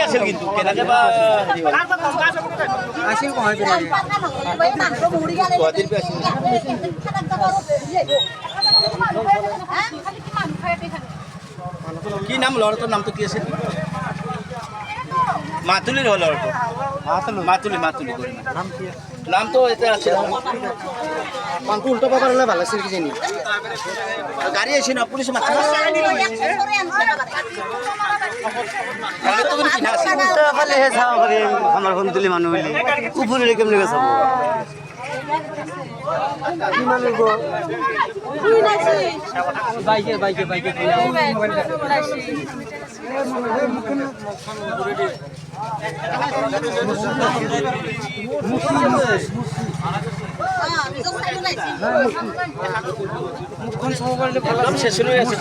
আছিল কিন্তু কেনেকে বা আসিল কমাই পেলাই গুৱাহাটীৰ পৰা আছিল কি নাম ল'ৰাটোৰ নামটো কি আছিল মাতুলিৰ হ'ল ল'ৰাটো মাতুলি মাতুলি নাম কি নামটো এতিয়া আছিল পানটো উল্টা পাব পাৰলে ভাল আছিল কিজানি গাড়ী আহিছে ন পুলিচ মাতিছে হেলমেটটো কিন্তু পিন্ধা আছিল খালি হে চাব পাৰিম আমাৰ সন্তুলি মানুহ বুলি কুকুৰে কেনেকৈ চাব বাইকে বাইকে বাইকে একদম শেষ হৈ আছে